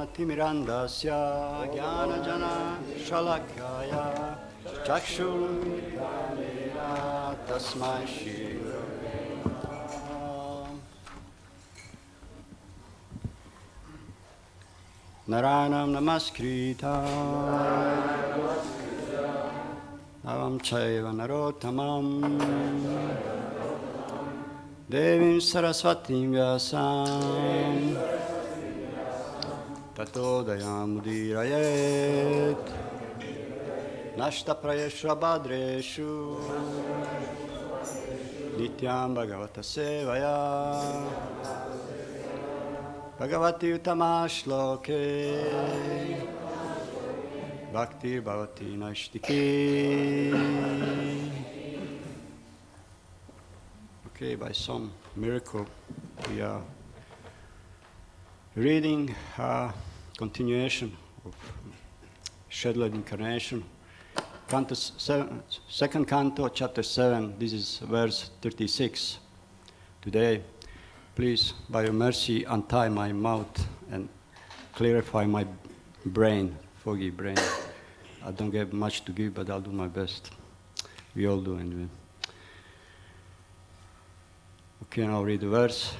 Timirandasya Jnanajana Shalakaya Chakshurmilitanena Tasmai Shri Narayanam Namaskritam Navam Chaiva Narottamam Devim Saraswatim Vyasam Tato Dayamudirayet Nashta Prayeshu Abhadreshu Nityam Bhagavata Sevaya Bhagavati Utamashloke Bhakti Bhavati Naishtiki. Okay, by some miracle, we are reading a continuation of Scheduled Incarnation, canto 7, second canto, chapter 7. This is verse 36. Today, please, by your mercy, untie my mouth and clarify my brain, foggy brain. I don't get much to give, but I'll do my best. We all do anyway. Okay, I'll read the verse.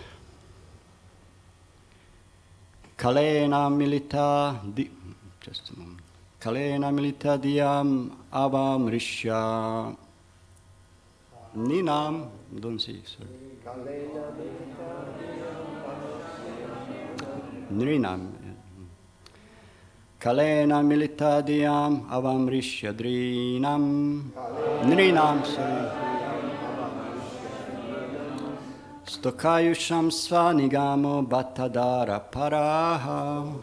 Kalena milita just a moment. Kalena milita diam avam rishya ninam. Don't see, sorry. Nrinam. Kalena milita diam avam rishya drinam. Nrinam, sorry. Stokayusham svanigamo bhattadara paraha.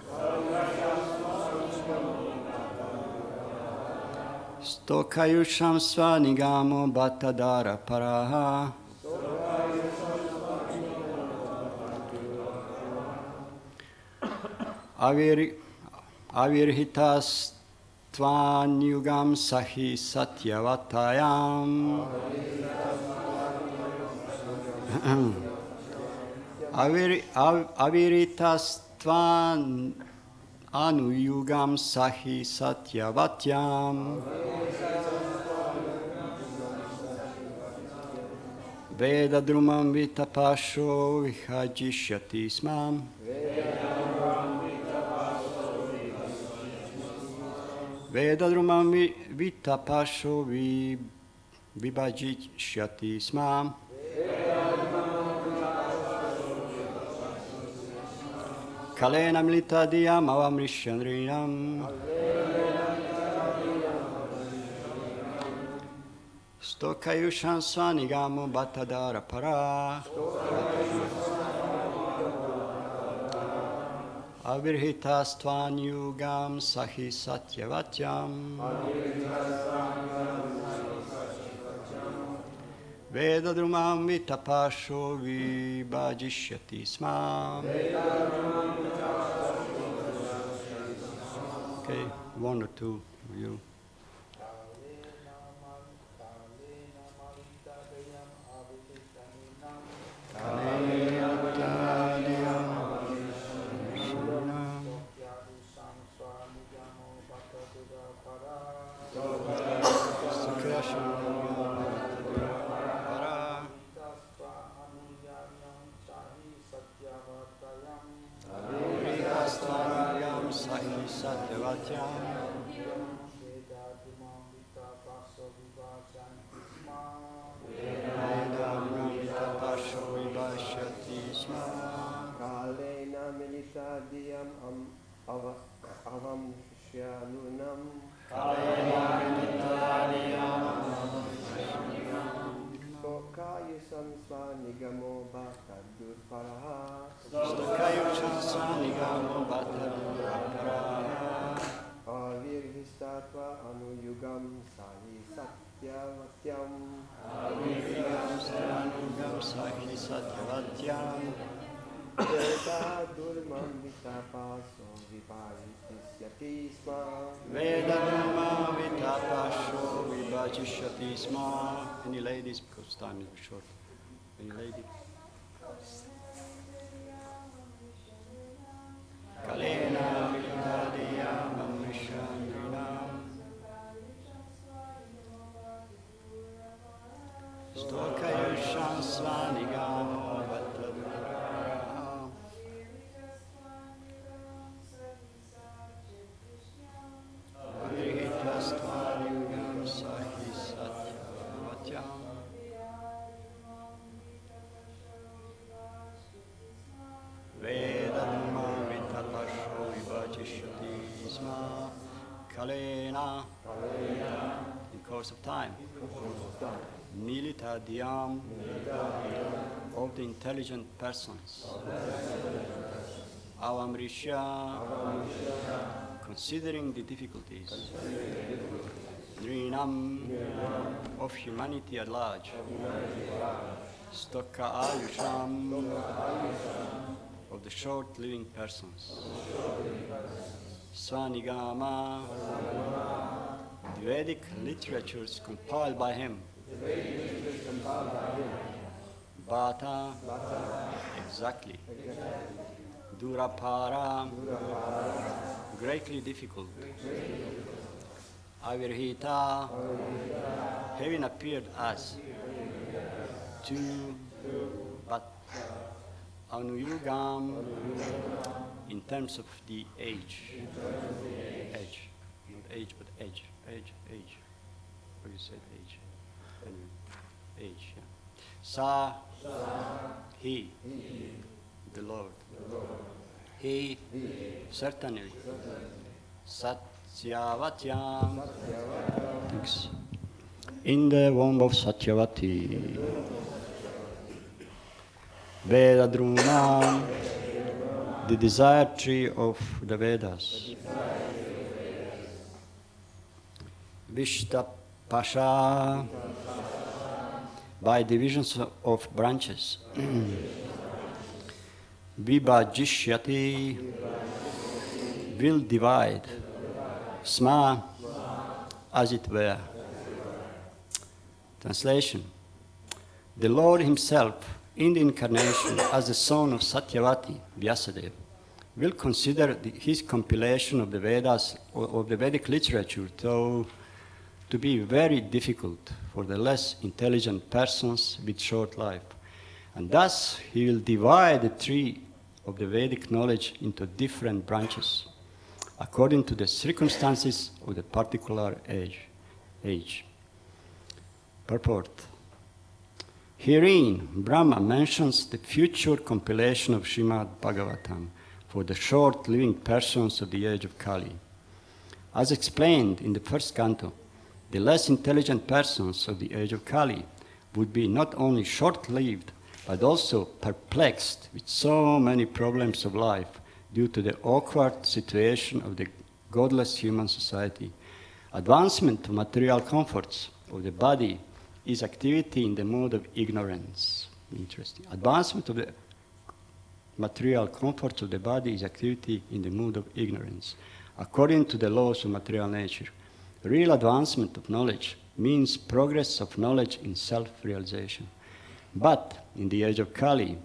Stokayusham svanigamo bhattadara paraha. Avirhitas tvanyugam sahi satyavatayam. Aviritas tvan anuyugam sahi satyavatyam. Veda drumam vitapasho vihajishyati smam. Veda drumam vitapasho vibhajishyati smam. Kalena milita diyam avam rishyandrinam. Stokayusham svanigamo bhattadara para. Avirhitas tvanyugam sahi satyavatyam. Veda drumam vitapasho vibhajishyati smam. Okay, one or two of you. Any ladies, because time is short. Any lady? Kalena Stokayushan Svanigam Avirhitastvanyugam Sahi Satyavatyam Vedaduma Vitalasho Vivajishati Isma Kalena in course of time. Milita Dhyam of the intelligent persons. Avamrishya, considering the difficulties. Nrinam, of humanity at large. Stokka Ayusham, of the short-living persons. Svanigama, the Vedic literatures compiled by him. Bhata, exactly. Durapara, greatly difficult. Avirhita, having appeared as. Two, but Anuyugam, in terms of the age. Age, not age, but age. What you said, age? Age, yeah. Sa, he, the Lord. He, certainly. Satyavatyam. Thanks. In the womb of Satyavati. Vedadruna, the desire tree of the Vedas. Vishtapasha, by divisions of branches. Vibhajishyati, will divide. Sma, as it were. Translation. The Lord himself, in the incarnation as the son of Satyavati, Vyasadeva, will consider his compilation of the Vedas, of the Vedic literature, to be very difficult for the less intelligent persons with short life. And thus he will divide the tree of the Vedic knowledge into different branches, according to the circumstances of the particular age. Purport. Herein, Brahma mentions the future compilation of Srimad Bhagavatam for the short-living persons of the age of Kali. As explained in the first canto, the less intelligent persons of the age of Kali would be not only short-lived, but also perplexed with so many problems of life due to the awkward situation of the godless human society. Advancement of material comforts of the body is activity in the mode of ignorance. Interesting. Advancement of the material comforts of the body is activity in the mode of ignorance, according to the laws of material nature. Real advancement of knowledge means progress of knowledge in self-realization. But in the age of Kali,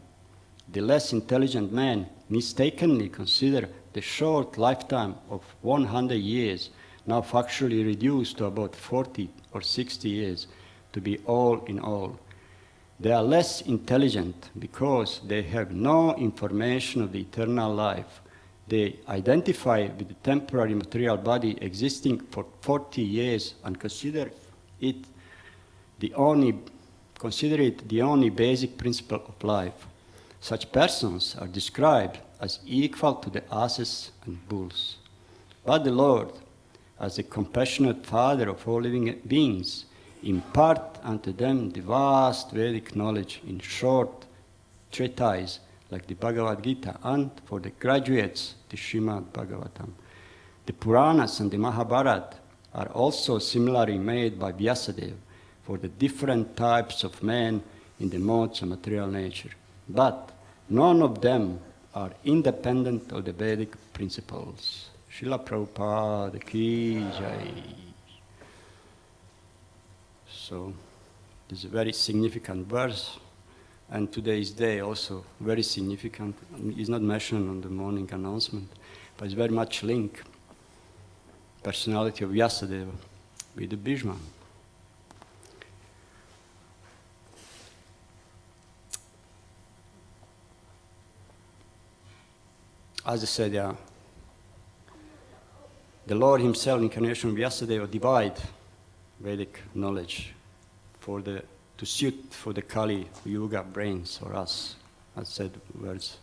the less intelligent men mistakenly consider the short lifetime of 100 years, now factually reduced to about 40 or 60 years, to be all in all. They are less intelligent because they have no information of the eternal life. They identify with the temporary material body existing for 40 years and consider it the only basic principle of life. Such persons are described as equal to the asses and bulls. But the Lord, as the compassionate Father of all living beings, impart unto them the vast Vedic knowledge in short treatises like the Bhagavad Gita, and for the graduates, the Srimad Bhagavatam. The Puranas and the Mahabharata are also similarly made by Vyasadeva for the different types of men in the modes of material nature. But none of them are independent of the Vedic principles. Srila Prabhupada Ki Jai. So, this is a very significant verse. And today's day also very significant. It's not mentioned on the morning announcement, but it's very much linked. Personality of Vyasadeva with the Bhishma. as I said, yeah, the Lord himself, incarnation of Vyasadeva, divide Vedic knowledge to suit for the Kali Yuga brains or us, as said words.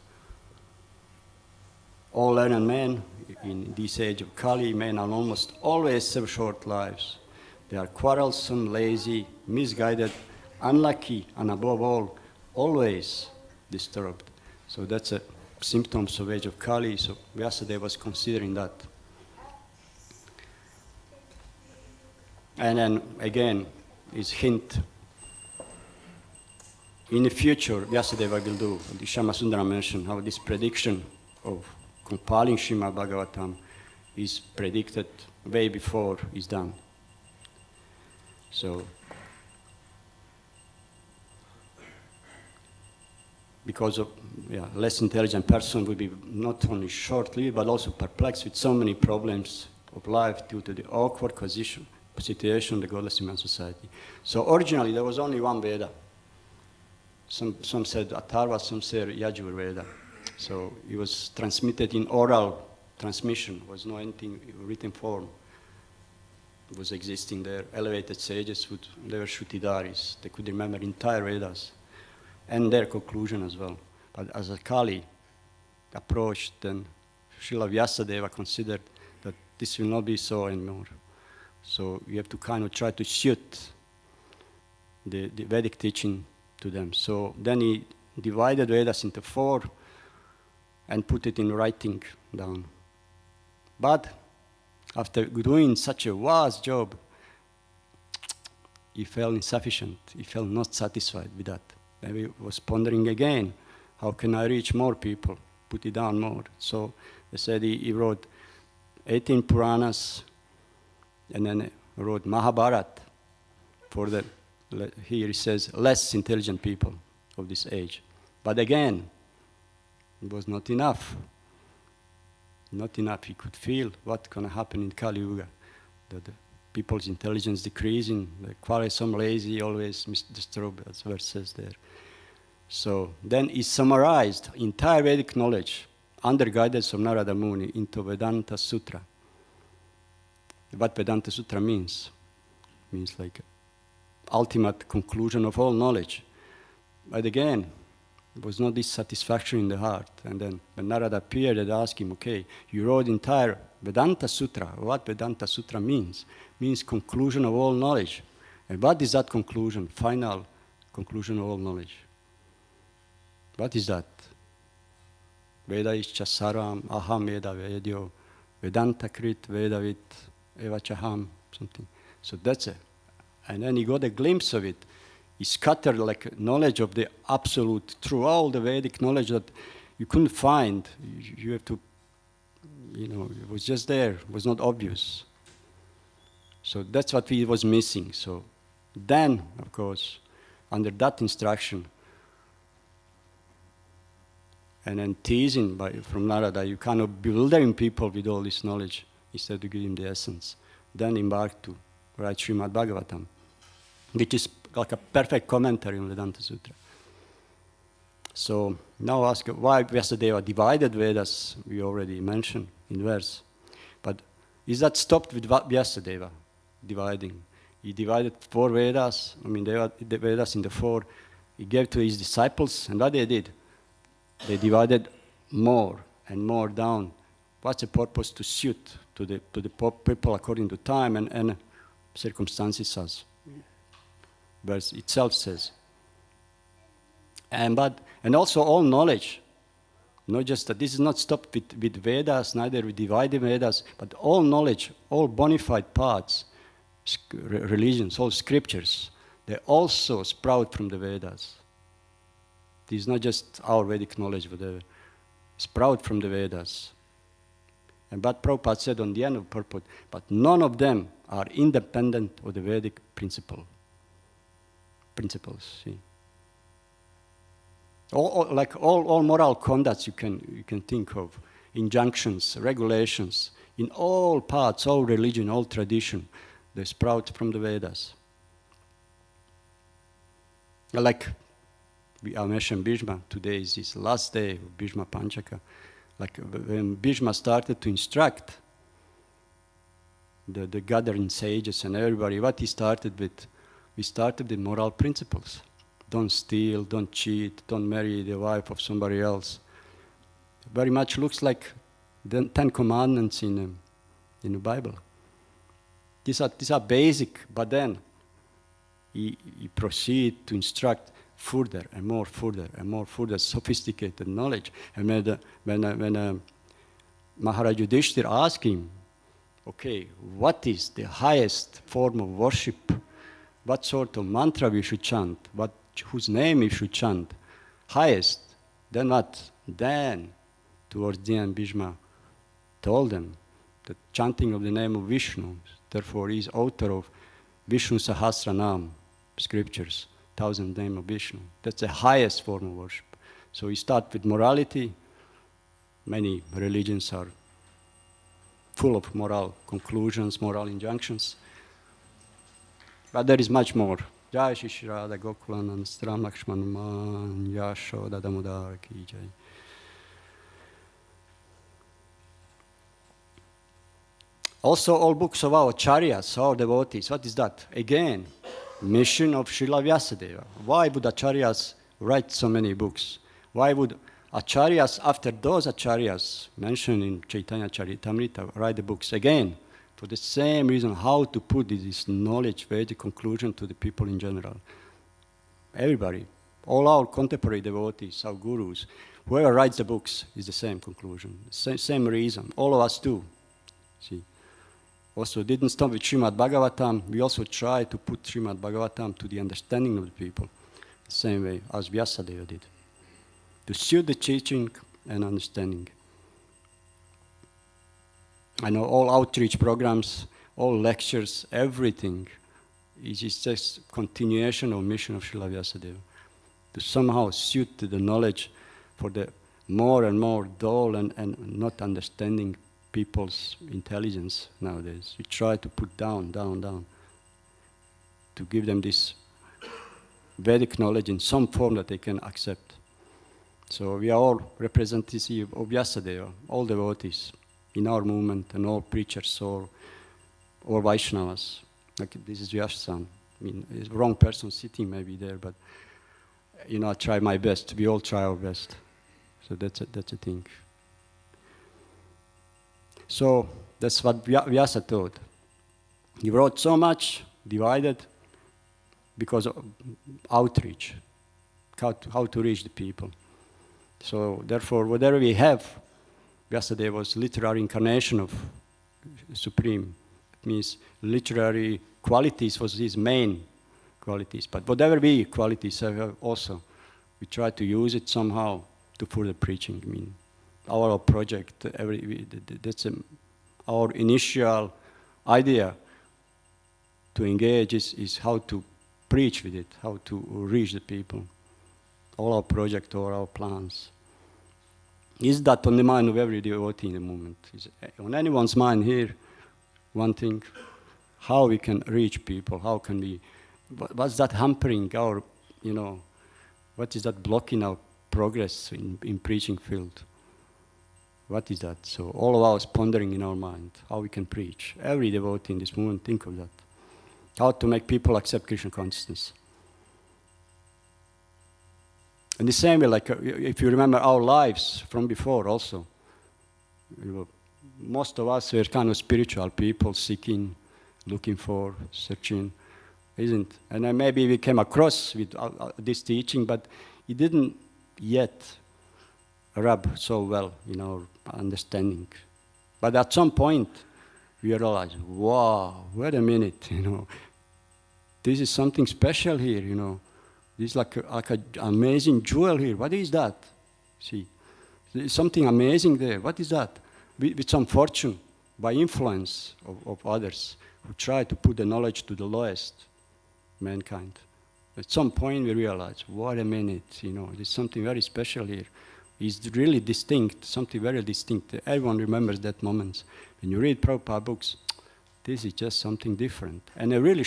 All learned men in this age of Kali, men are almost always have short lives. They are quarrelsome, lazy, misguided, unlucky, and above all, always disturbed. So that's a symptoms of age of Kali. So Vyasadeva was considering that. And then again, his hint. In the future, Vyasadeva will do, the Shyamasundara mentioned how this prediction of compiling Srimad Bhagavatam is predicted way before it's done. So, because of less intelligent person will be not only short-lived but also perplexed with so many problems of life due to the awkward situation of the godless human society. So originally there was only one Veda. Some said Atharva, some said Yajur Veda. So it was transmitted in oral transmission. There was no anything written form. It was existing there. Elevated sages, they were Shrutidaris. They could remember entire Vedas and their conclusion as well. But as a Kali approached, then Srila Vyasadeva considered that this will not be so anymore. So you have to kind of try to suit the Vedic teaching to them. So then he divided Vedas into 4 and put it in writing down. But after doing such a vast job, he felt insufficient. He felt not satisfied with that. Maybe he was pondering again, how can I reach more people, put it down more. So they said he wrote 18 Puranas, and then wrote Mahabharata for the, here he says, less intelligent people of this age. But again, it was not enough. Not enough. He could feel what's going to happen in Kali Yuga, that the people's intelligence decreasing, the quarrelsome, lazy, always disturbed, as verse says there. So then he summarized entire Vedic knowledge under guidance of Narada Muni into Vedanta Sutra. What Vedanta Sutra means like ultimate conclusion of all knowledge. But again, it was not this satisfaction in the heart. And then when Narada appeared, they asked him, okay, you wrote entire Vedanta Sutra. What Vedanta Sutra means? Means conclusion of all knowledge. And what is that conclusion? Final conclusion of all knowledge. What is that? Veda ischa saram, aham veda vedyo, Vedanta krit vedavit, evachaham, something. So that's it. And then he got a glimpse of it. He scattered like knowledge of the absolute through all the Vedic knowledge that you couldn't find. You have to, it was just there. It was not obvious. So that's what he was missing. So then, of course, under that instruction, and then teasing from Narada, you kind of bewildering people with all this knowledge instead of giving the essence. Then embarked to write Srimad Bhagavatam, which is like a perfect commentary on Vedanta Sutra. So now ask why Vyasadeva divided Vedas, we already mentioned in verse. But is that stopped with Vyasadeva dividing? He divided 4 Vedas, the Vedas into 4. He gave to his disciples, and what they did? They divided more and more down. What's the purpose? To suit to the people according to time and circumstances, as verse itself says. And also all knowledge, not just that this is not stopped with Vedas, neither with divided Vedas, but all knowledge, all bona fide paths, religions, all scriptures, they also sprout from the Vedas. This is not just our Vedic knowledge, but they sprout from the Vedas. And but Prabhupada said on the end of purport, but none of them are independent of the Vedic principles. See, all moral conducts you can think of, injunctions, regulations, in all parts, all religion, all tradition, they sprout from the Vedas. Like I mentioned Bhishma, today is his last day of Bhishma Panchaka. Like when Bhishma started to instruct the gathering sages and everybody, what he started with? We started with moral principles. Don't steal, don't cheat, don't marry the wife of somebody else. Very much looks like the 10 Commandments in the Bible. These are basic, but then he proceeded to instruct further and more sophisticated knowledge. And when Maharaj Yudhishthira asked him, okay, what is the highest form of worship? What sort of mantra we should chant? Whose name we should chant? Highest. Then what? Then, towards the end, Bhishma told them the chanting of the name of Vishnu. Therefore, he is author of Vishnu Sahasranam scriptures, 1,000 names of Vishnu. That's the highest form of worship. So we start with morality. Many religions are full of moral conclusions, moral injunctions. But there is much more. Jai Shri Shri Radha Gokulanand Stram Lakshman Yashoda Damodar Ki Jai. Also, all books of our acharyas, our devotees, what is that? Again, mission of Srila Vyasadeva. Why would acharyas write so many books? Why would acharyas, after those acharyas mentioned in Chaitanya Charitamrita, write the books? Again, for the same reason, how to put this knowledge, Vedic conclusion to the people in general. Everybody, all our contemporary devotees, our gurus, whoever writes the books is the same conclusion, same reason. All of us do. See. Also, didn't stop with Srimad Bhagavatam. We also try to put Srimad Bhagavatam to the understanding of the people, the same way as Vyasadeva did, to suit the teaching and understanding. I know all outreach programs, all lectures, everything is just continuation of mission of Srila Vyasadeva, to somehow suit the knowledge for the more and more dull and not understanding people's intelligence nowadays. We try to put down, to give them this Vedic knowledge in some form that they can accept. So we are all representatives of Vyasadeva, all devotees in our movement, and all preachers or Vaishnavas. Like this is Vyasa-san. I mean, it's the wrong person sitting maybe there, but I try my best. We all try our best. So that's a thing. So that's what Vyasa taught. He wrote so much, divided, because of outreach, how to reach the people. So therefore, whatever we have, Vyasadeva was literary incarnation of Supreme. It means literary qualities was his main qualities. But whatever we qualities have also, we try to use it somehow to further preaching. I mean, our project, that's our initial idea to engage is how to preach with it, how to reach the people. All our project or our plans. Is that on the mind of every devotee in the movement? Is on anyone's mind here, one thing, how we can reach people, how can we, what's that hampering our, what is that blocking our progress in preaching field? What is that? So all of us pondering in our mind, how we can preach. Every devotee in this movement, think of that. How to make people accept Krishna consciousness. In the same way, like if you remember our lives from before also, most of us were kind of spiritual people, seeking, looking for, searching, isn't? And then maybe we came across with this teaching, but it didn't yet rub so well in our understanding. But at some point, we realized, wow, wait a minute, this is something special here, This is like an amazing jewel here. What is that? See, there's something amazing there. What is that? With some fortune, by influence of others who try to put the knowledge to the lowest mankind. At some point we realize, wait a minute, there's something very special here. It's really distinct, something very distinct. Everyone remembers that moment. When you read Prabhupada books, this is just something different. And it really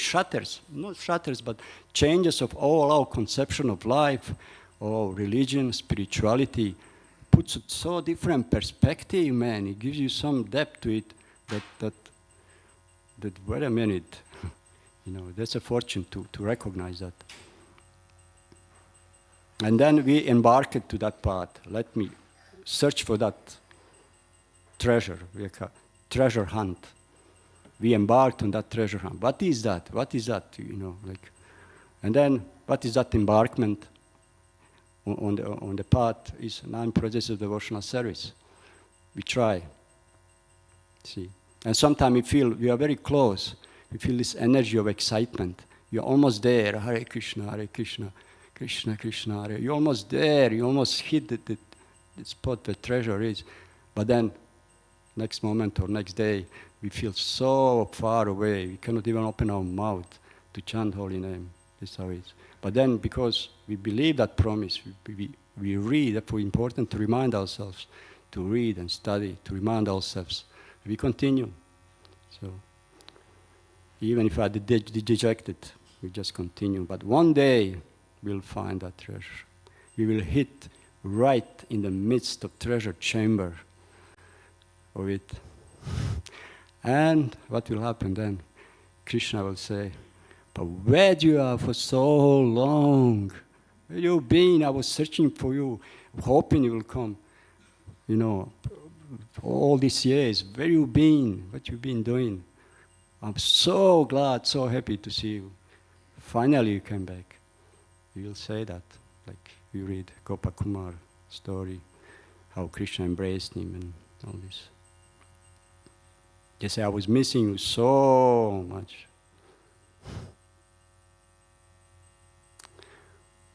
not shatters, but changes of all our conception of life, or religion, spirituality, puts so different perspective, man. It gives you some depth to it that wait a minute, that's a fortune to recognize that. And then we embarked to that path. Let me search for that treasure, like a treasure hunt. We embarked on that treasure hunt. What is that? What is that? And then what is that embarkment on the path is 9 processes of devotional service. We try. See. And sometimes we feel we are very close. We feel this energy of excitement. You're almost there. Hare Krishna, Krishna Krishna, Hare. You're almost there. You almost hit the spot where treasure is. But then, next moment or next day, we feel so far away. We cannot even open our mouth to chant holy name. That's how it is. But then, because we believe that promise, we read. Therefore, it's important to remind ourselves to read and study, to remind ourselves. We continue. So, even if I dejected, we just continue. But one day, we'll find that treasure. We will hit right in the midst of treasure chamber of it. And what will happen then? Krishna will say, but where you are for so long? Where you been? I was searching for you, hoping you will come. All these years, where you been? What you been doing? I'm so glad, so happy to see you. Finally you came back. You will say that, like you read Gopakumar story, how Krishna embraced him and all this. They say, I was missing you so much.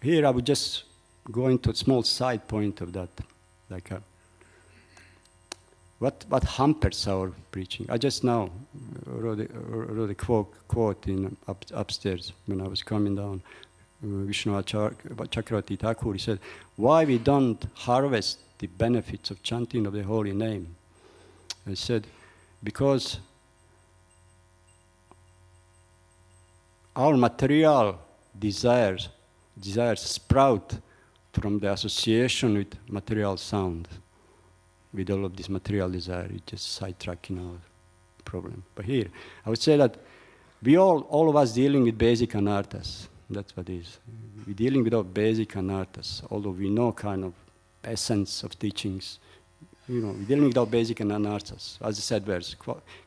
Here I would just go into a small side point of that, like what hampers our preaching. I just now wrote a quote in upstairs when I was coming down. Vishnu Chakravarti Thakur, he said, why we don't harvest the benefits of chanting of the holy name? I said, because our material desires sprout from the association with material sound. With all of this material desire, it's just sidetracking our problem. But here, I would say that we all of us dealing with basic anarthas. That's what it is. We're dealing with our basic anarthas, although we know kind of essence of teachings. We're dealing with our basic anarthas. As I said, verse,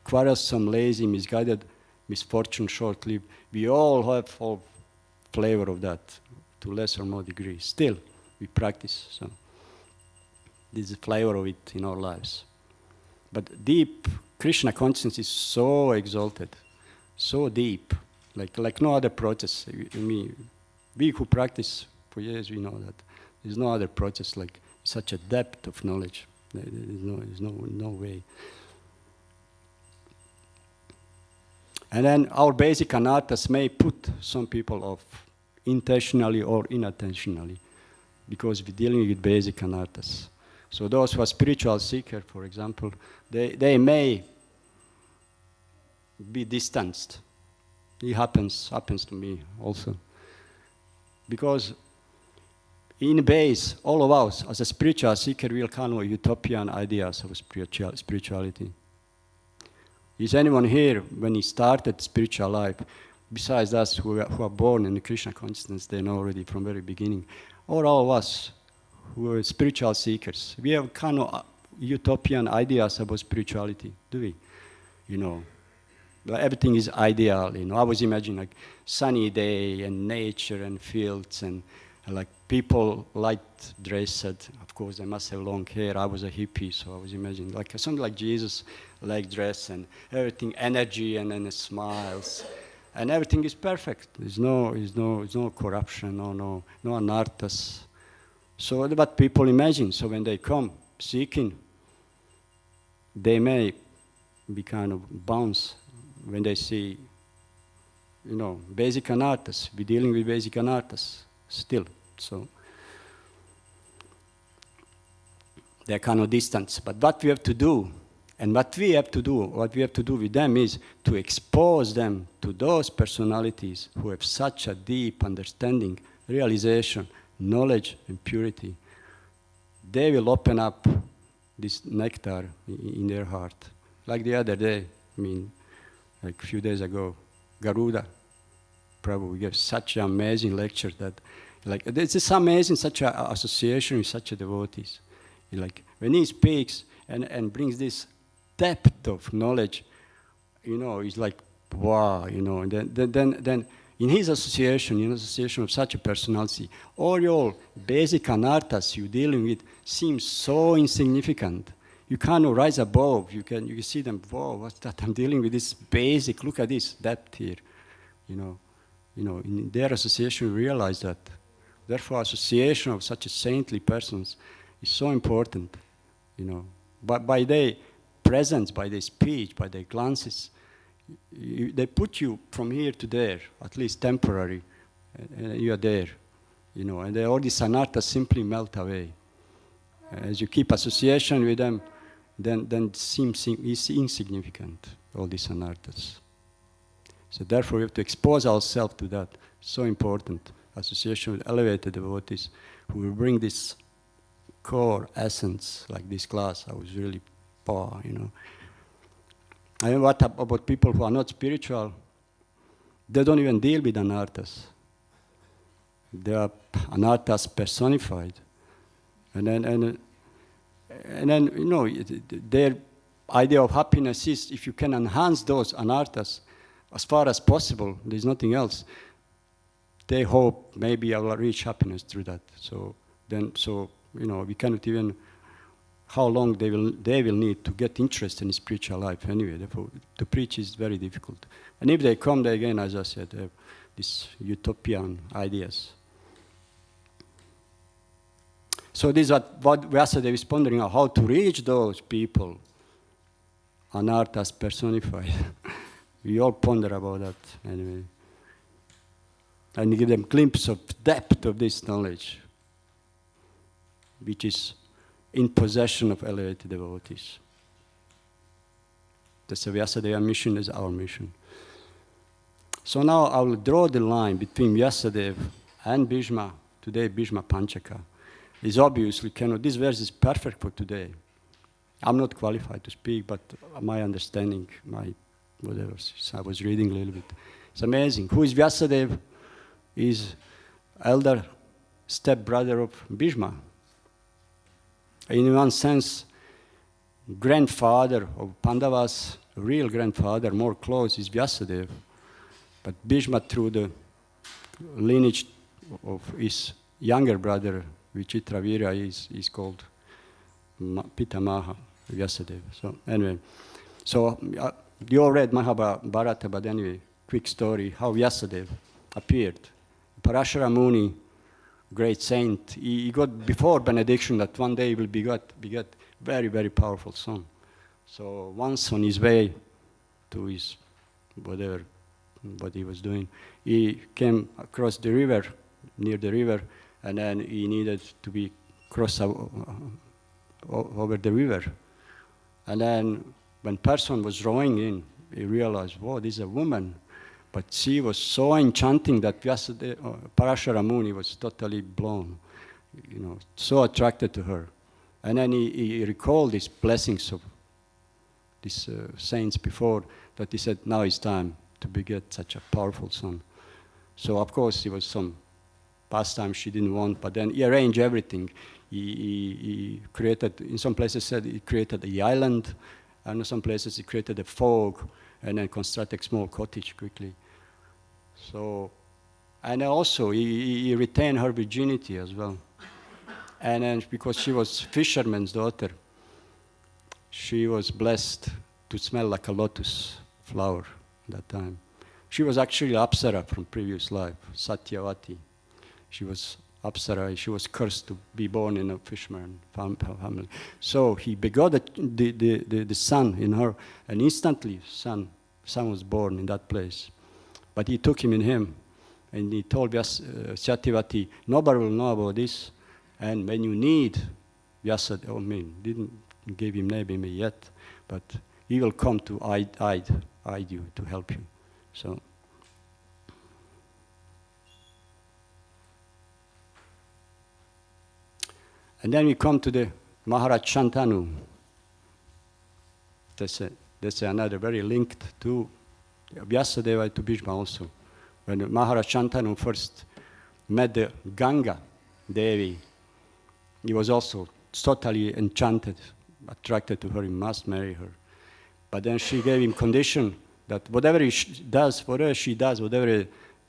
quarrelsome, lazy, misguided, misfortune, short-lived. We all have all flavor of that, to less or more degree. Still, we practice. So this is the flavor of it in our lives. But deep Krishna consciousness is so exalted, so deep, like no other process. We who practice for years, we know that there's no other process like such a depth of knowledge. There's no way. And then our basic anarthas may put some people off, intentionally or unintentionally, because we're dealing with basic anarthas. So those who are spiritual seekers, for example, they may be distanced. It happens to me also. Because in base, all of us, as a spiritual seeker, will come with utopian ideas of spirituality. Is anyone here, when he started spiritual life, besides us who are born in the Krishna consciousness, they know already from very beginning, or all of us who are spiritual seekers, we have kind of utopian ideas about spirituality, do we? Everything is ideal. I was imagining like sunny day and nature and fields and like people light dressed. Of course, they must have long hair. I was a hippie, so I was imagining like something like Jesus, like dress and everything, energy and then smiles, and everything is perfect. There's no corruption, no anarthas. So that's what people imagine. So when they come seeking, they may be kind of bounce when they see, basic anarthas. We're dealing with basic anarthas still. So they're kind of distant. But what we have to do, what we have to do with them is to expose them to those personalities who have such a deep understanding, realization, knowledge, and purity. they will open up this nectar in their heart. Like the other day, like a few days ago, Garuda Prabhu gave such an amazing lecture that, like, it's just amazing, such an association with such a devotees. Like, when he speaks and brings this depth of knowledge, it's like, wow, and then in his association, of such a personality, all your basic anarthas you're dealing with seem so insignificant. You can't rise above. You can see them. Whoa, what's that? I'm dealing with this basic. Look at this depth here. In their association, we realize that. Therefore, association of such a saintly persons is so important. But by their presence, by their speech, by their glances, they put you from here to there, at least temporary, and you are there, and all these anarthas simply melt away. As you keep association with them, then it seems insignificant, all these anarthas. So therefore, we have to expose ourselves to that. So important. Association with elevated devotees who will bring this core essence, like this class. I was really poor, And what about people who are not spiritual? They don't even deal with anarthas. They are anarthas personified. And then their idea of happiness is if you can enhance those anarthas as far as possible, there's nothing else. They hope maybe I will reach happiness through that. So we cannot even how long they will need to get interest in spiritual life anyway. Therefore, to preach is very difficult. And if they come, they again, as I said, have these utopian ideas. So this is what Vyasadeva is pondering on, how to reach those people, anarthas personified. We all ponder about that anyway. And give them a glimpse of depth of this knowledge, which is in possession of elevated devotees. That's the Vyasadeva mission, is our mission. So now I will draw the line between Vyasadeva and Bhishma. Today, Bhishma Panchaka is obviously cannot. This verse is perfect for today. I'm not qualified to speak, but my understanding, whatever, I was reading a little bit. It's amazing. Who is Vyasadeva? Is elder stepbrother of Bhishma. In one sense, grandfather of Pandavas, real grandfather, more close, is Vyasadeva. But Bhishma, through the lineage of his younger brother, Vichitravira, is called Pitamaha, Vyasadeva. So anyway, you all read Mahabharata, but anyway, quick story, how Vyasadeva appeared. Parashara Muni, great saint, he got before benediction that one day he will beget very, very powerful son. So once on his way to his what he was doing, he came across the river, near the river, and then he needed to be crossed over the river. And then when person was rowing in, he realized, whoa, this is a woman. But she was so enchanting that Parashara Muni was totally blown, so attracted to her. And then he recalled these blessings of these saints before, that he said, now it's time to beget such a powerful son. So of course it was some pastime she didn't want, but then he arranged everything. He created, in some places said he created the island, and in some places he created a fog, and then constructed a small cottage quickly. So, and also he retained her virginity as well. And then because she was fisherman's daughter, she was blessed to smell like a lotus flower at that time. She was actually Apsara from previous life, Satyavati. She was Apsara, she was cursed to be born in a fisherman family. So he begot the son in her, and instantly son was born in that place. But he took him in him, and he told Satyavati, nobody will know about this, and when you need Vyasadeva, didn't give him name yet, but he will come to aid you, to help you. So. And then we come to the Maharaj Shantanu. That's another very linked to Vyasadeva, to Bhishma also. When Maharaj Shantanu first met the Ganga Devi, he was also totally enchanted, attracted to her. He must marry her. But then she gave him condition that whatever she does,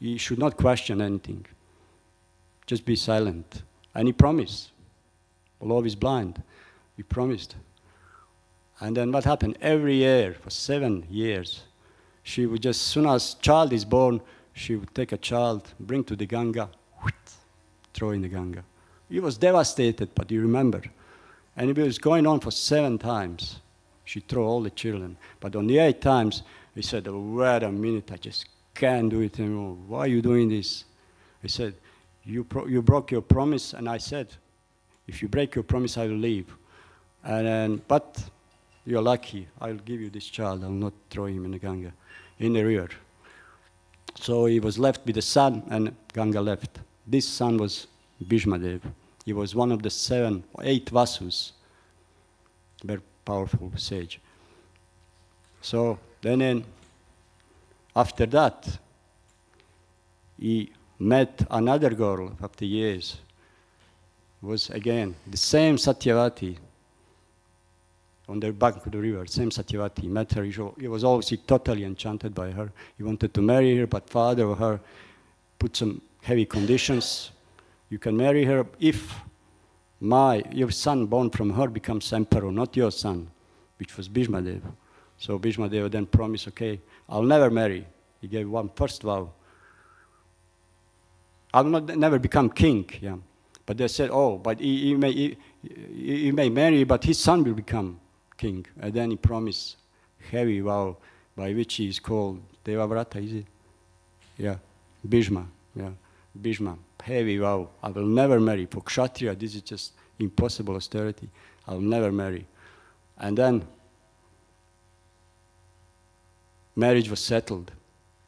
he should not question anything. Just be silent. And he promised. Love is blind. He promised. And then what happened? Every year, for 7 years, she would just, as soon as child is born, she would take a child, bring to the Ganga, throw in the Ganga. He was devastated, but you remember. And it was going on for 7 times. She threw all the children. But on the 8th times, he said, oh, wait a minute, I just can't do it anymore. Why are you doing this? He said, you broke your promise. And I said, if you break your promise, I will leave. But you're lucky. I'll give you this child. I'll not throw him in the Ganga, in the river. So he was left with the son, and Ganga left. This son was Bhishma Dev. He was one of the 7 or 8 Vasus, very powerful sage. So then after that, he met another girl after years. It was again the same Satyavati on the bank of the river, same Satyavati. He met her. He was obviously totally enchanted by her. He wanted to marry her, but father of her put some heavy conditions. You can marry her if your son born from her becomes emperor, not your son, which was Bhishma Dev. So Bhishma Dev then promised, okay, I'll never marry. He gave one first vow. I'll never become king. Yeah. But they said, oh, but he may marry, but his son will become king. And then he promised heavy vow by which he is called Devavrata, is it? Yeah, Bhishma. Yeah, Bhishma. Heavy vow. I will never marry. For Kshatriya, this is just impossible austerity. I will never marry. And then marriage was settled.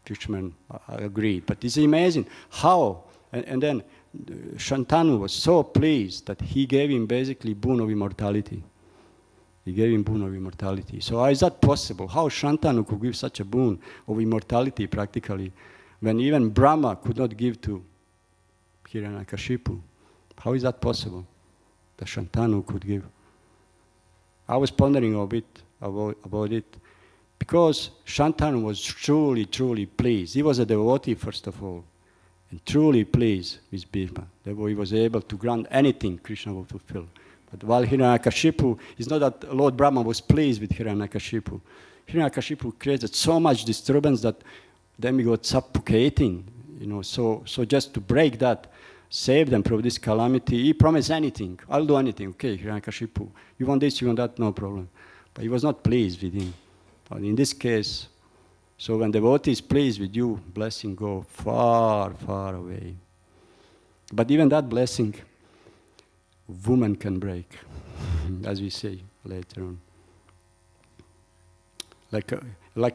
Fishermen agreed. But it's amazing how. And then Shantanu was so pleased that he gave him basically boon of immortality. He gave him boon of immortality. So how is that possible? How Shantanu could give such a boon of immortality practically when even Brahma could not give to Hiranyakashipu? How is that possible? That Shantanu could give. I was pondering a bit about it because Shantanu was truly, truly pleased. He was a devotee, first of all, and truly pleased with Bhishma. Therefore, he was able to grant anything Krishna would fulfill. But while Hiranyakashipu, it's not that Lord Brahma was pleased with Hiranyakashipu. Hiranyakashipu created so much disturbance that demigod suffocating. So just to break that, save them from this calamity, he promised anything. I'll do anything. Okay, Hiranyakashipu, you want this, you want that, no problem. But he was not pleased with him. But in this case, so when devotee is pleased with you, blessing go far, far away. But even that blessing, woman can break, as we say later on. Like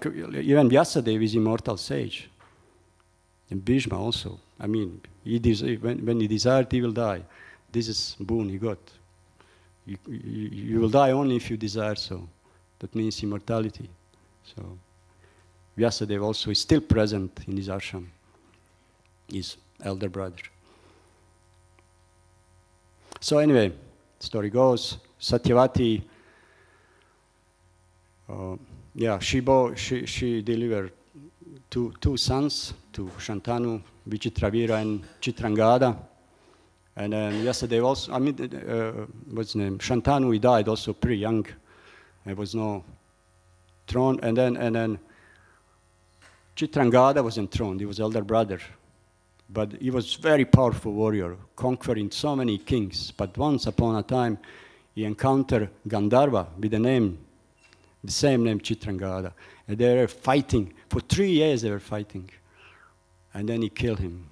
even Vyasadeva is immortal sage. And Bhishma also. I mean, when he desired, he will die. This is boon he got. You will die only if you desire so. That means immortality. So Vyasadeva also is still present in his ashram, his elder brother. So anyway, story goes, Satyavati, she delivered two sons to Shantanu, Vichitravira and Chitrangada. And then Vyasadeva also, what's his name? Shantanu, he died also pretty young. There was no throne. And then Chitrangada was enthroned. He was elder brother. But he was very powerful warrior, conquering so many kings. But once upon a time, he encountered Gandharva with the same name, Chitrangada. And they were fighting. For 3 years they were fighting. And then he killed him.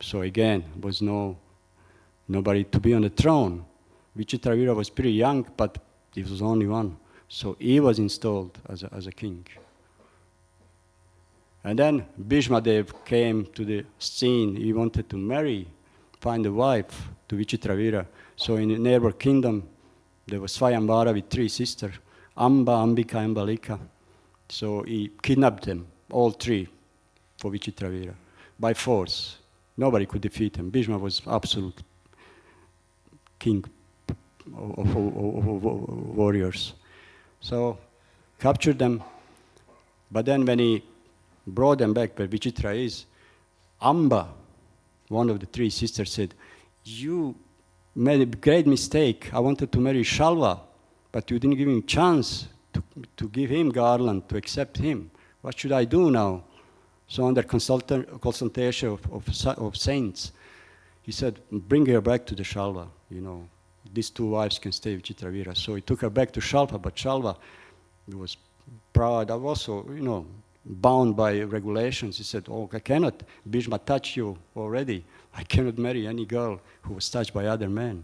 So again, was nobody to be on the throne. Vichitravira was pretty young, but he was only one. So he was installed as a king. And then Bhishma Dev came to the scene. He wanted to find a wife to Vichitravira. So in the neighbor kingdom, there was Swayamvara with 3 sisters, Amba, Ambika, and Balika. So he kidnapped them, all 3, for Vichitravira, by force. Nobody could defeat him. Bhishma was absolute king of warriors. So captured them, but then when he brought them back where Vichitra is, Amba, one of the 3 sisters, said, "You made a great mistake. I wanted to marry Shalva, but you didn't give him a chance to give him garland, to accept him. What should I do now?" So under consultation of saints, he said, "Bring her back to the Shalva. These 2 wives can stay with Chitravira." So he took her back to Shalva, but Shalva was proud. I was also, bound by regulations. He said, "Oh, I cannot. Bhishma touched you already. I cannot marry any girl who was touched by other men."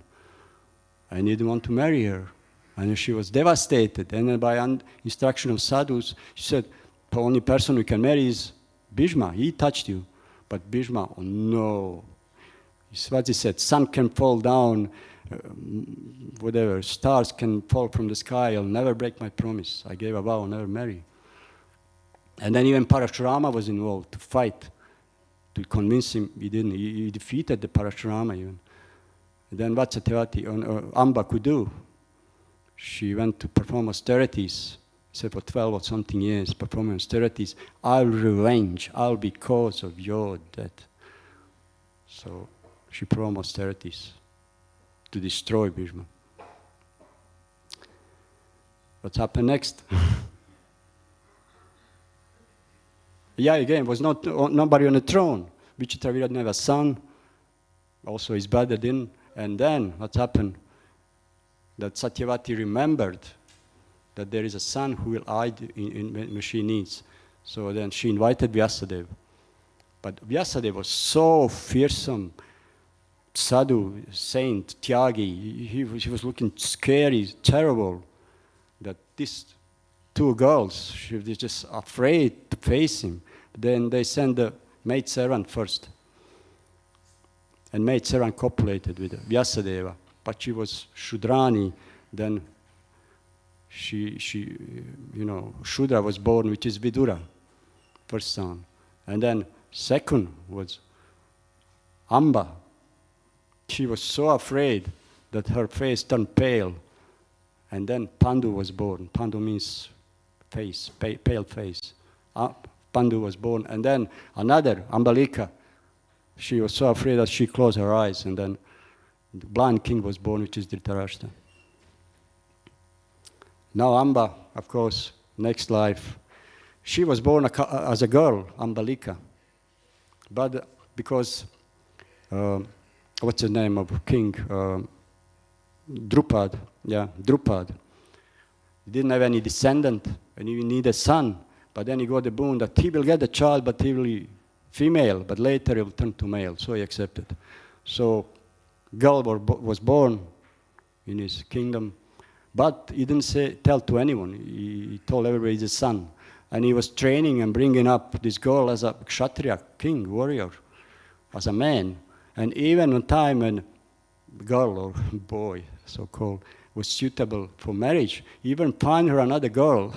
I didn't want to marry her. And she was devastated. And then by instruction of sadhus, she said, "The only person we can marry is Bhishma. He touched you." But Bhishma, "Oh, no." It's what he said, "Sun can fall down, whatever, stars can fall from the sky. I'll never break my promise. I gave a vow, I'll never marry." And then even Parashurama was involved to fight, to convince him. He didn't. He defeated the Parashurama even. And then what Satyavati, Amba could do? She went to perform austerities. He said for 12 or something years, performing austerities. "I'll revenge. I'll be cause of your death." So she performed austerities to destroy Bhishma. What's happened next? Yeah, again, was nobody on the throne. Vichitravira didn't have a son. Also his brother didn't. And then what happened? That Satyavati remembered that there is a son who will aid when she needs. So then she invited Vyasadeva. But Vyasadeva was so fearsome, sadhu, saint, tyagi. He was looking scary, terrible, that these 2 girls, she was just afraid to face him. Then they sent the maid servant first. And maid servant copulated with Vyasadeva. But she was Shudrani. Then Shudra was born, which is Vidura, first son. And then second was Amba. She was so afraid that her face turned pale. And then Pandu was born. Pandu means face, pale face. Pandu was born. And then another, Ambalika, she was so afraid that she closed her eyes. And then the blind king was born, which is Dhritarashtra. Now Amba, of course, next life, she was born as a girl, Ambalika. But because, what's the name of king? Drupad. Yeah, Drupad. He didn't have any descendant, and he needed a son. But then he got the boon that he will get a child, but he will be female, but later he will turn to male. So he accepted. So girl was born in his kingdom, but he didn't tell to anyone. He told everybody he's a son. And he was training and bringing up this girl as a kshatriya, king, warrior, as a man. And even on time when girl or boy, so-called, was suitable for marriage, he even find her another girl.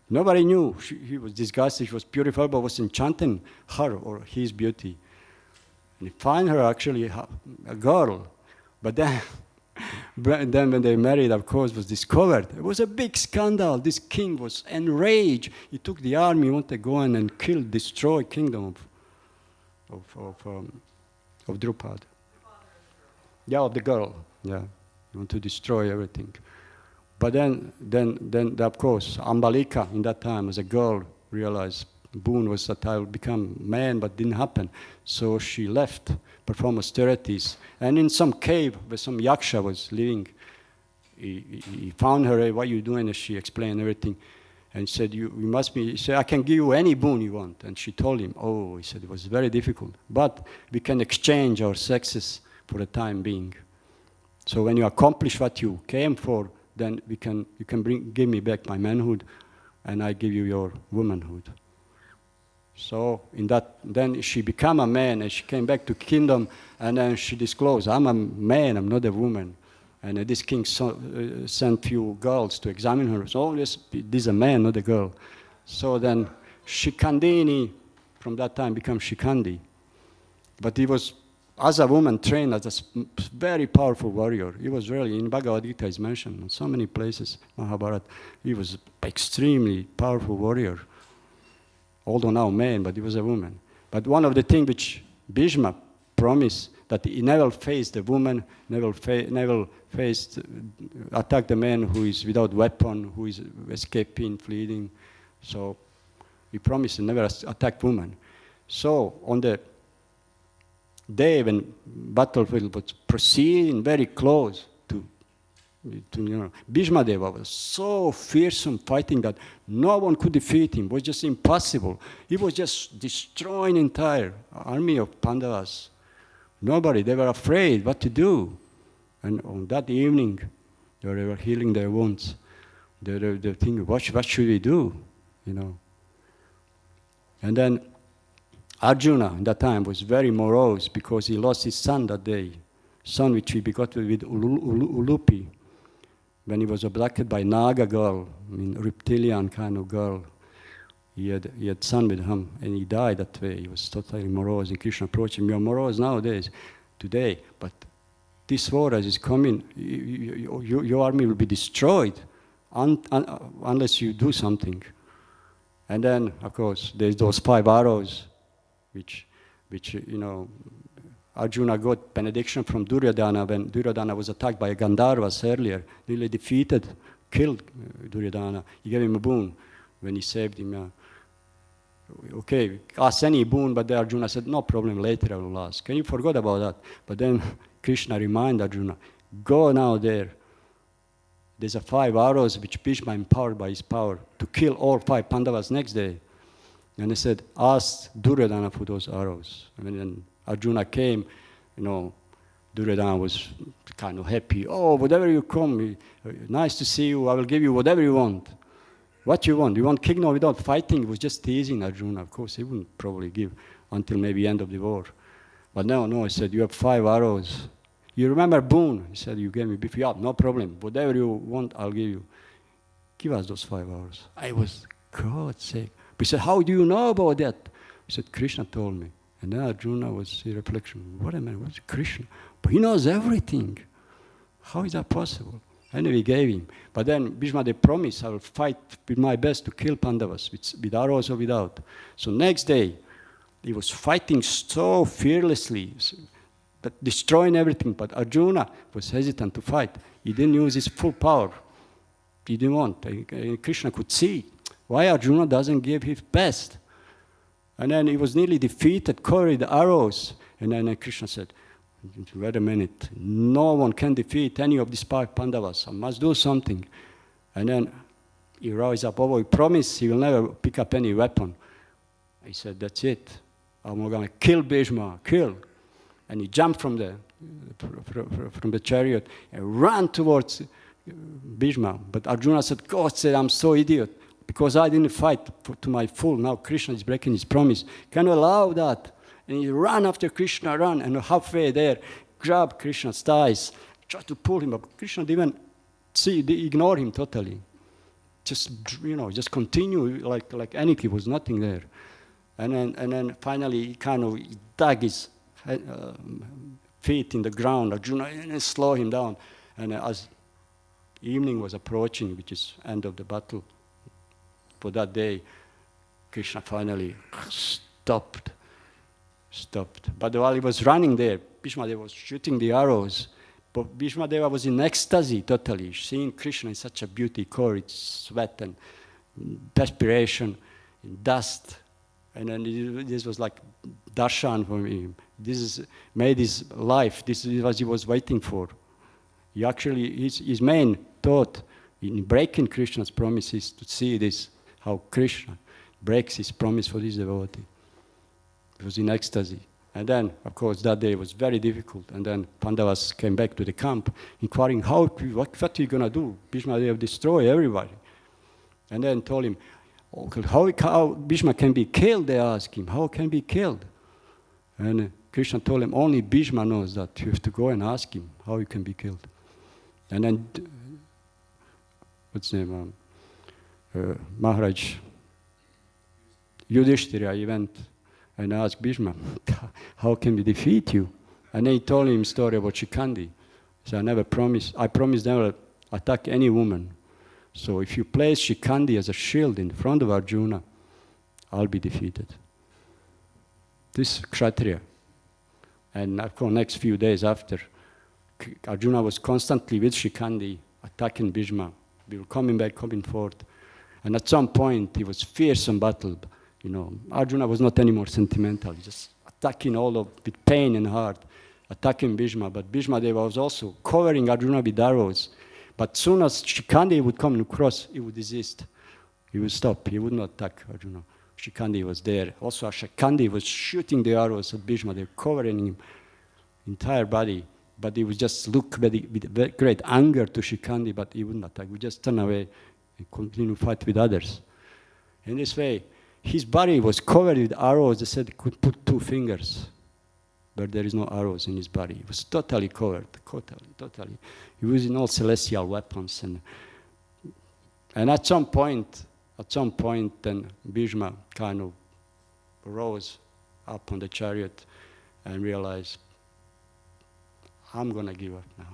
Nobody knew. He was disgusted. She was beautiful, but was enchanting her or his beauty. And he find her actually a girl. But then when they married, of course, was discovered. It was a big scandal. This king was enraged. He took the army, he wanted to go in and kill, destroy kingdom of Drupad. Yeah, of the girl. Yeah, he wanted to destroy everything. But then of course, Ambalika in that time as a girl realized boon was that I will become man, but didn't happen. So she left, performed austerities. And in some cave where some yaksha was living, he found her, "Hey, what are you doing?" And she explained everything. And said, you must be, he said, "I can give you any boon you want." And she told him, "Oh," he said, "it was very difficult. But we can exchange our sexes for the time being. So when you accomplish what you came for, then you can give me back my manhood, and I give you your womanhood." So then she became a man, and she came back to kingdom, and then she disclosed, I'm a man, I'm not a woman. And this king sent few girls to examine her. So this is a man, not a girl. So then Shikandini, from that time, became Shikandi. But he was, as a woman, trained as a very powerful warrior. He was really, in Bhagavad Gita is mentioned in so many places, Mahabharata. He was extremely powerful warrior. Although now man, but he was a woman. But one of the things which Bhishma promised, that he never faced a woman, never faced, attack the man who is without weapon, who is escaping, fleeing. So he promised to never attack woman. So on the day when battlefield was proceeding very close to Bhishma Deva was so fearsome fighting that no one could defeat him. It was just impossible. He was just destroying entire army of Pandavas. Nobody, they were afraid what to do. And on that evening, they were healing their wounds. They were thinking, what should we do? And then Arjuna, at that time, was very morose because he lost his son that day. Son which he begot with Ulupi. When he was abducted by Naga girl, reptilian kind of girl. He had son with him, and he died that way. He was totally morose, and Krishna approached him. You're morose nowadays, today, but this war as is coming, your army will be destroyed unless you do something. And then, of course, there's those 5 arrows, which Arjuna got benediction from Duryodhana when Duryodhana was attacked by Gandharvas earlier, nearly defeated, killed Duryodhana. He gave him a boon when he saved him. Okay, ask any boon, but then Arjuna said, no problem, later I will ask. And he forgot about that. But then Krishna reminded Arjuna, go now there. There's 5 arrows which Bhishma empowered by his power to kill all 5 Pandavas next day. And he said, ask Duryodhana for those arrows. And then Arjuna came, Duryodhana was kind of happy. Oh, whatever you come, nice to see you, I will give you whatever you want. What you want? You want kingdom without fighting? It was just teasing Arjuna. Of course, he wouldn't probably give until maybe end of the war. But no, he said, you have 5 arrows. You remember boon? He said, you gave me before. Yeah, no problem. Whatever you want, I'll give you. Give us those 5 arrows. I was, God's sake. He said, how do you know about that? He said, Krishna told me. And then Arjuna was in reflection, what a man, what's Krishna? But he knows everything. How is that possible? Anyway, he gave him. But then Bhishma, they promised, I will fight with my best to kill Pandavas, with arrows or without. So next day, he was fighting so fearlessly, but destroying everything. But Arjuna was hesitant to fight. He didn't use his full power. He didn't want. And Krishna could see why Arjuna doesn't give his best. And then he was nearly defeated, carried the arrows. And then Krishna said, wait a minute, no one can defeat any of these 5 Pandavas. I must do something. And then he rose up. Oh, he promised he will never pick up any weapon. He said, that's it. I'm going to kill Bhishma, kill. And he jumped from the chariot and ran towards Bhishma. But Arjuna said, God said, I'm so idiot. Because I didn't fight to my full. Now Krishna is breaking his promise. Can you allow that? And he ran after Krishna, and halfway there, grabbed Krishna's thighs, tried to pull him up. Krishna didn't ignore him totally. Just continue like anything was nothing there. And then finally he kind of dug his feet in the ground, Arjuna, and slowed him down. And as evening was approaching, which is end of the battle, for that day, Krishna finally stopped. But while he was running there, Bhishma Deva was shooting the arrows. But Bhishma Deva was in ecstasy totally, seeing Krishna in such a beauty, courage, sweat and perspiration, dust. And then this was like darshan for him. This made his life. This is what he was waiting for. He actually, his main thought in breaking Krishna's promises to see this, how Krishna breaks his promise for this devotee. He was in ecstasy. And then, of course, that day was very difficult. And then Pandavas came back to the camp, inquiring, what are you going to do? Bhishma, they have destroyed everybody. And then told him, Okay, how Bhishma can be killed, they asked him. How can be killed? And Krishna told him, only Bhishma knows that. You have to go and ask him how you can be killed. And then, what's his name? Maharaj Yudhishthira, he went and asked Bhishma, how can we defeat you? And then he told him a story about Shikandi. He said, I promise never attack any woman. So if you place Shikandi as a shield in front of Arjuna, I'll be defeated. This Kshatriya. And of course, next few days after, Arjuna was constantly with Shikandi, attacking Bhishma. We were coming back, coming forth. And at some point, it was fearsome battle. You know, Arjuna was not anymore sentimental. He just attacking all of with pain and heart, attacking Bhishma. But Bhishma Deva was also covering Arjuna with arrows. But soon as Shikandi would come across, he would desist. He would stop. He would not attack Arjuna. Shikandi was there. Also, Shikandi was shooting the arrows at Bhishma. They were covering him entire body. But he would just look with great anger to Shikandi, but he wouldn't attack. He would just turn away and continue to fight with others. In this way, his body was covered with arrows. They said he could put 2 fingers. But there is no arrows in his body. He was totally covered, totally. He was using all celestial weapons. And at some point, then Bhishma kind of rose up on the chariot and realized, I'm going to give up now.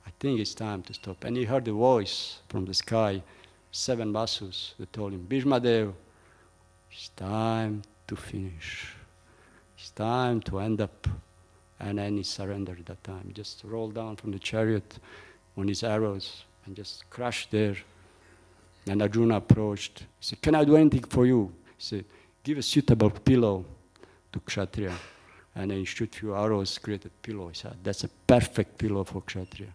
I think it's time to stop. And he heard a voice from the sky, 7 Vasus, that told him, Bhishma Dev, it's time to finish. It's time to end up. And then he surrendered at that time. He just rolled down from the chariot on his arrows and just crashed there. And Arjuna approached. He said, can I do anything for you? He said, give a suitable pillow to Kshatriya. And then he shoot few arrows, created pillow. He said, that's a perfect pillow for Kshatriya.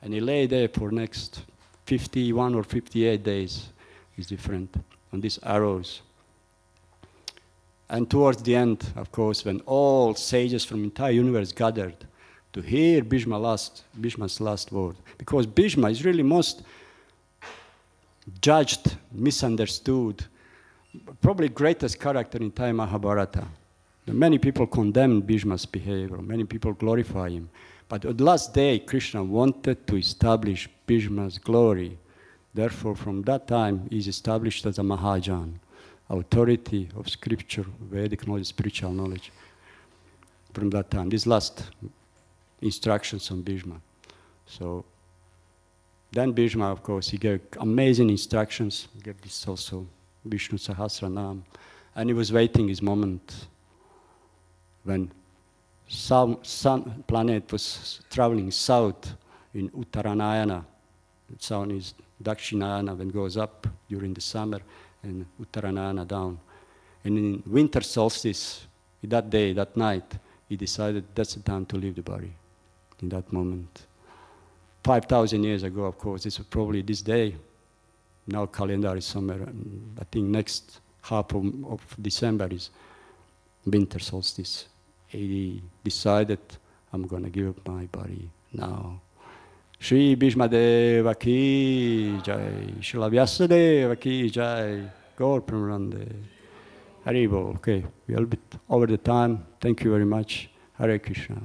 And he lay there for next 51 or 58 days. It's different on these arrows. And towards the end, of course, when all sages from the entire universe gathered to hear Bhishma's last word, because Bhishma is really most judged, misunderstood, probably greatest character in entire Mahabharata. Many people condemn Bhishma's behavior, many people glorify him. But on the last day, Krishna wanted to establish Bhishma's glory. Therefore, from that time, he is established as a Mahajan, authority of scripture, Vedic knowledge, spiritual knowledge. From that time, these last instructions on Bhishma. So then Bhishma, of course, he gave amazing instructions. He gave this also, Vishnu Sahasranam. And he was waiting his moment when sun planet was traveling south in Uttaranayana. The sun is Dakshinayana when it goes up during the summer, and Uttaranayana down. And in winter solstice, that day, that night, he decided that's the time to leave the body, in that moment. 5,000 years ago, of course, this was probably this day. Now calendar is somewhere, I think next half of December is winter solstice. He decided, I'm going to give up my body now. Shri Bhishma Deva ki jai, Srila Vyasa Deva ki jai, Gaur Premanande. Haribo. Okay, we're a little bit over the time. Thank you very much. Hare Krishna.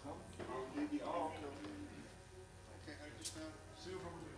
Okay, I just silver